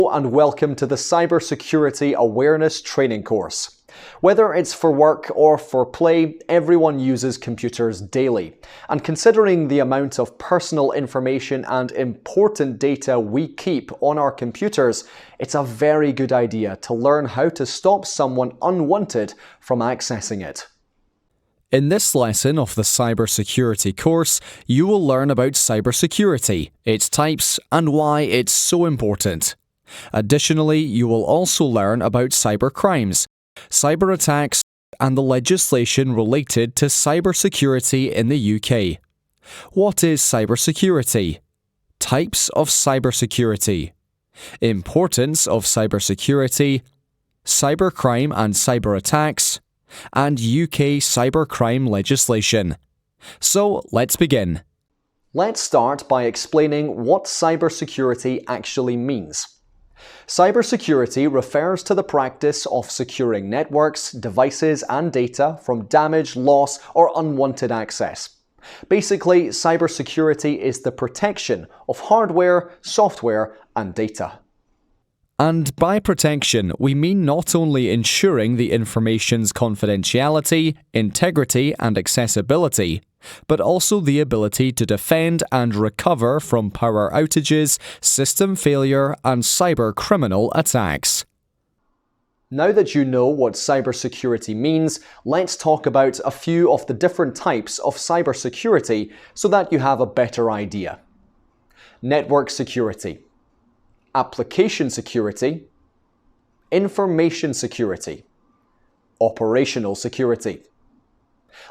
And welcome to the Cybersecurity Awareness Training course. Whether it's for work or for play, everyone uses computers daily. And considering the amount of personal information and important data we keep on our computers, it's a very good idea to learn how to stop someone unwanted from accessing it. In this lesson of the cybersecurity course, you will learn about cybersecurity, its types, and why it's so important. Additionally, you will also learn about cybercrimes, cyber attacks, and the legislation related to cybersecurity in the UK. What is cybersecurity? Types of cybersecurity. Importance of cybersecurity. Cybercrime and cyber attacks. And UK cybercrime legislation. So, let's begin. Let's start by explaining what cybersecurity actually means. Cybersecurity refers to the practice of securing networks, devices, and data from damage, loss, or unwanted access. Basically, cybersecurity is the protection of hardware, software, and data. And by protection, we mean not only ensuring the information's confidentiality, integrity, and accessibility, but also the ability to defend and recover from power outages, system failure, and cyber criminal attacks. Now that you know what cybersecurity means, let's talk about a few of the different types of cybersecurity so that you have a better idea. Network security, application security, information security, operational security.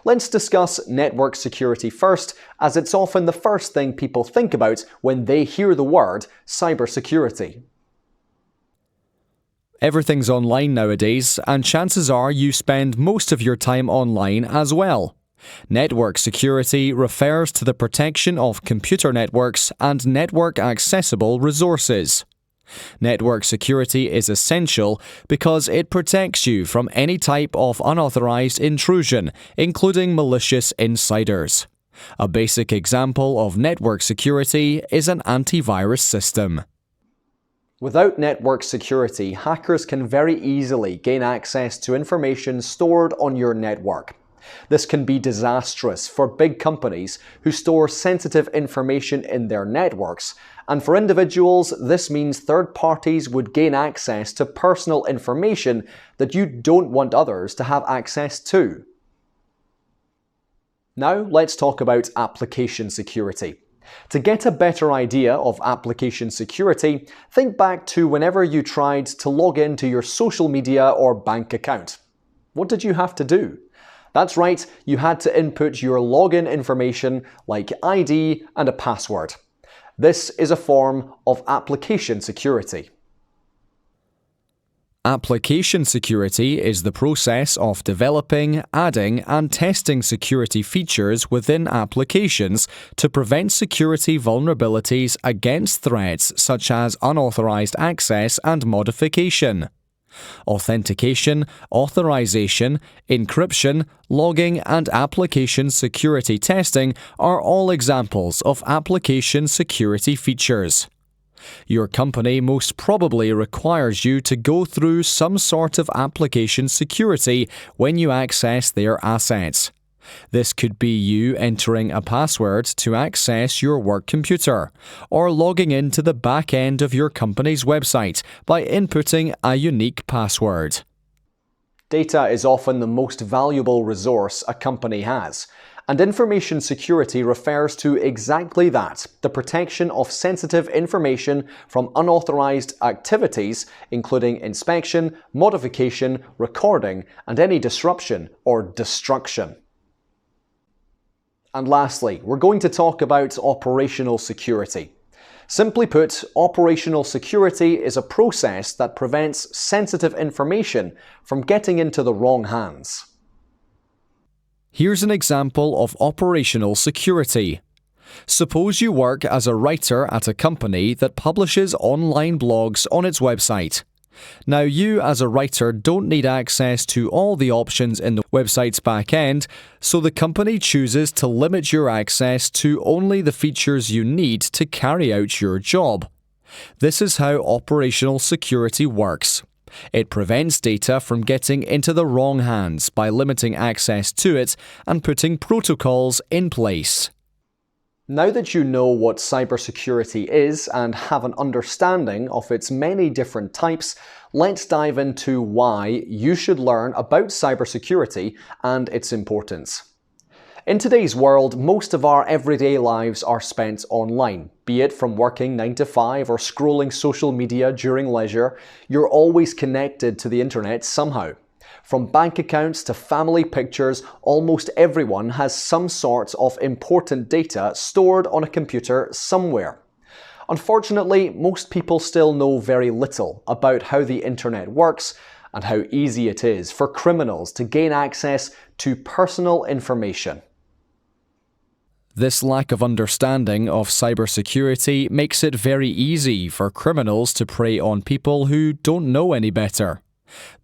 Let's discuss network security first, as it's often the first thing people think about when they hear the word cybersecurity. Everything's online nowadays, and chances are you spend most of your time online as well. Network security refers to the protection of computer networks and network-accessible resources. Network security is essential because it protects you from any type of unauthorized intrusion, including malicious insiders. A basic example of network security is an antivirus system. Without network security, hackers can very easily gain access to information stored on your network. This can be disastrous for big companies who store sensitive information in their networks, and for individuals, this means third parties would gain access to personal information that you don't want others to have access to. Now, let's talk about application security. To get a better idea of application security, think back to whenever you tried to log into your social media or bank account. What did you have to do? That's right, you had to input your login information like ID and a password. This is a form of application security. Application security is the process of developing, adding, and testing security features within applications to prevent security vulnerabilities against threats such as unauthorized access and modification. Authentication, authorization, encryption, logging, and application security testing are all examples of application security features. Your company most probably requires you to go through some sort of application security when you access their assets. This could be you entering a password to access your work computer, or logging into the back end of your company's website by inputting a unique password. Data is often the most valuable resource a company has, and information security refers to exactly that, the protection of sensitive information from unauthorized activities, including inspection, modification, recording, and any disruption or destruction. And lastly, we're going to talk about operational security. Simply put, operational security is a process that prevents sensitive information from getting into the wrong hands. Here's an example of operational security. Suppose you work as a writer at a company that publishes online blogs on its website. Now, you as a writer don't need access to all the options in the website's back end, so the company chooses to limit your access to only the features you need to carry out your job. This is how operational security works. It prevents data from getting into the wrong hands by limiting access to it and putting protocols in place. Now that you know what cybersecurity is and have an understanding of its many different types, let's dive into why you should learn about cybersecurity and its importance. In today's world, most of our everyday lives are spent online. Be it from working 9 to 5 or scrolling social media during leisure, you're always connected to the internet somehow. From bank accounts to family pictures, almost everyone has some sort of important data stored on a computer somewhere. Unfortunately, most people still know very little about how the internet works and how easy it is for criminals to gain access to personal information. This lack of understanding of cybersecurity makes it very easy for criminals to prey on people who don't know any better.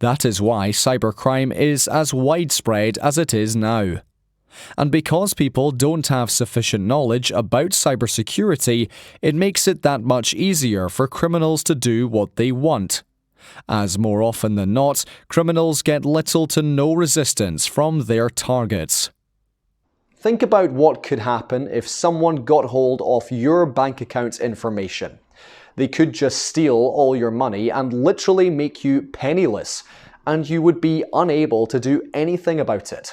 That is why cybercrime is as widespread as it is now. And because people don't have sufficient knowledge about cybersecurity, it makes it that much easier for criminals to do what they want. As more often than not, criminals get little to no resistance from their targets. Think about what could happen if someone got hold of your bank account information. They could just steal all your money and literally make you penniless, and you would be unable to do anything about it.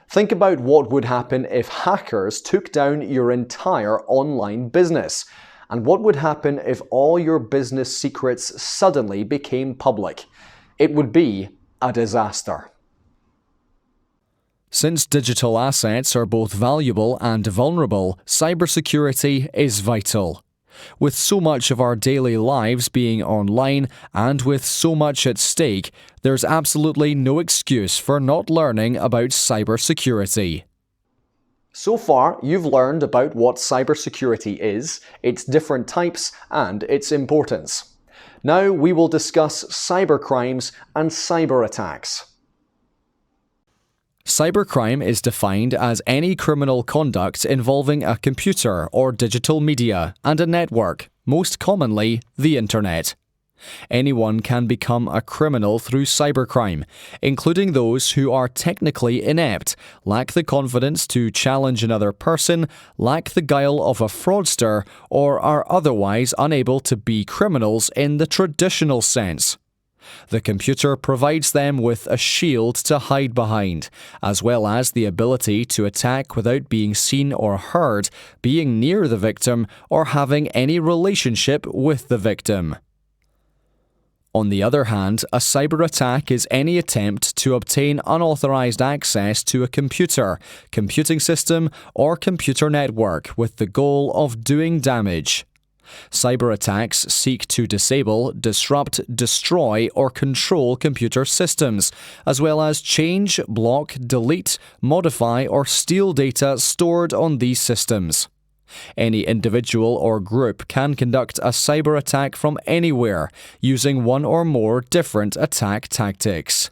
Think about what would happen if hackers took down your entire online business, and what would happen if all your business secrets suddenly became public. It would be a disaster. Since digital assets are both valuable and vulnerable, cybersecurity is vital. With so much of our daily lives being online and with so much at stake, there's absolutely no excuse for not learning about cybersecurity. So far, you've learned about what cybersecurity is, its different types, and its importance. Now we will discuss cybercrimes and cyber attacks. Cybercrime is defined as any criminal conduct involving a computer or digital media and a network, most commonly the internet. Anyone can become a criminal through cybercrime, including those who are technically inept, lack the confidence to challenge another person, lack the guile of a fraudster, or are otherwise unable to be criminals in the traditional sense. The computer provides them with a shield to hide behind, as well as the ability to attack without being seen or heard, being near the victim, or having any relationship with the victim. On the other hand, a cyber attack is any attempt to obtain unauthorized access to a computer, computing system, or computer network with the goal of doing damage. Cyber attacks seek to disable, disrupt, destroy, or control computer systems, as well as change, block, delete, modify, or steal data stored on these systems. Any individual or group can conduct a cyber attack from anywhere, using one or more different attack tactics.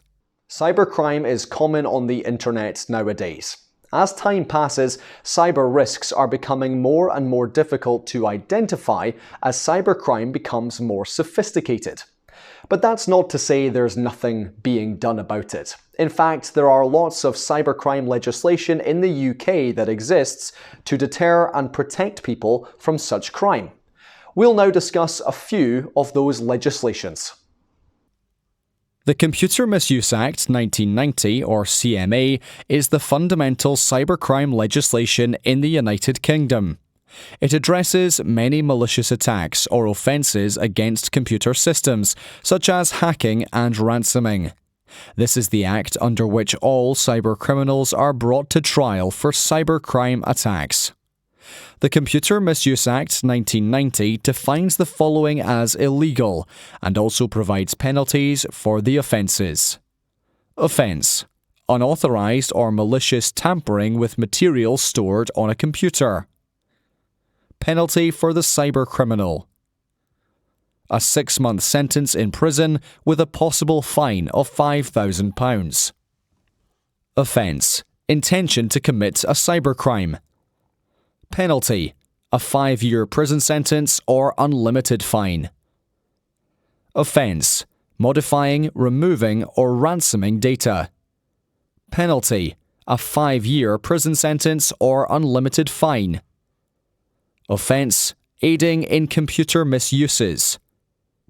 Cybercrime is common on the internet nowadays. As time passes, cyber risks are becoming more and more difficult to identify as cybercrime becomes more sophisticated. But that's not to say there's nothing being done about it. In fact, there are lots of cybercrime legislation in the UK that exists to deter and protect people from such crime. We'll now discuss a few of those legislations. The Computer Misuse Act 1990, or CMA, is the fundamental cybercrime legislation in the United Kingdom. It addresses many malicious attacks or offences against computer systems, such as hacking and ransoming. This is the act under which all cybercriminals are brought to trial for cybercrime attacks. The Computer Misuse Act 1990 defines the following as illegal and also provides penalties for the offences. Offence: unauthorised or malicious tampering with material stored on a computer. Penalty for the cybercriminal: a 6-month sentence in prison with a possible fine of £5,000. Offence: intention to commit a cybercrime. Penalty: a 5-year prison sentence or unlimited fine. Offence: modifying, removing, or ransoming data. Penalty: a 5-year prison sentence or unlimited fine. Offence: aiding in computer misuses.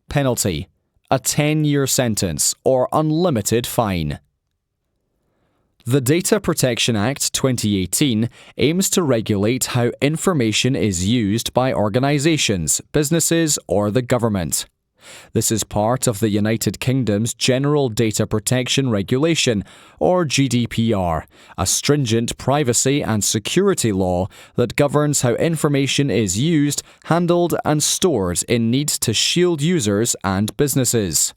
Penalty: a 10-year sentence or unlimited fine. The Data Protection Act 2018 aims to regulate how information is used by organisations, businesses, or the government. This is part of the United Kingdom's General Data Protection Regulation, or GDPR, a stringent privacy and security law that governs how information is used, handled, and stored in need to shield users and businesses.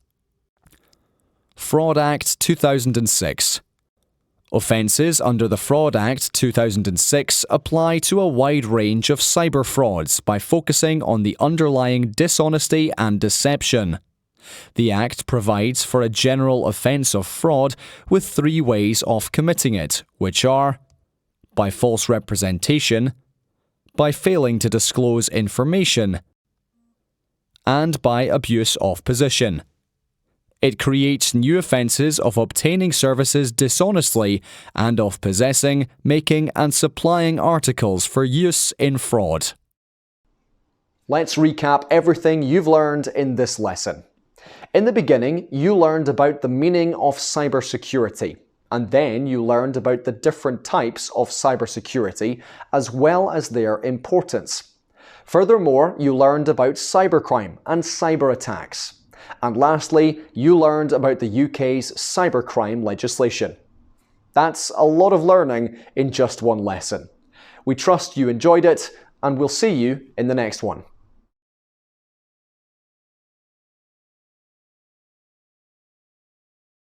Fraud Act 2006. Offences under the Fraud Act 2006 apply to a wide range of cyber frauds by focusing on the underlying dishonesty and deception. The Act provides for a general offence of fraud with 3 ways of committing it, which are by false representation, by failing to disclose information, and by abuse of position. It creates new offences of obtaining services dishonestly and of possessing, making, and supplying articles for use in fraud. Let's recap everything you've learned in this lesson. In the beginning, you learned about the meaning of cybersecurity, and then you learned about the different types of cybersecurity as well as their importance. Furthermore, you learned about cybercrime and cyber attacks. And lastly, you learned about the UK's cybercrime legislation. That's a lot of learning in just one lesson. We trust you enjoyed it, and we'll see you in the next one.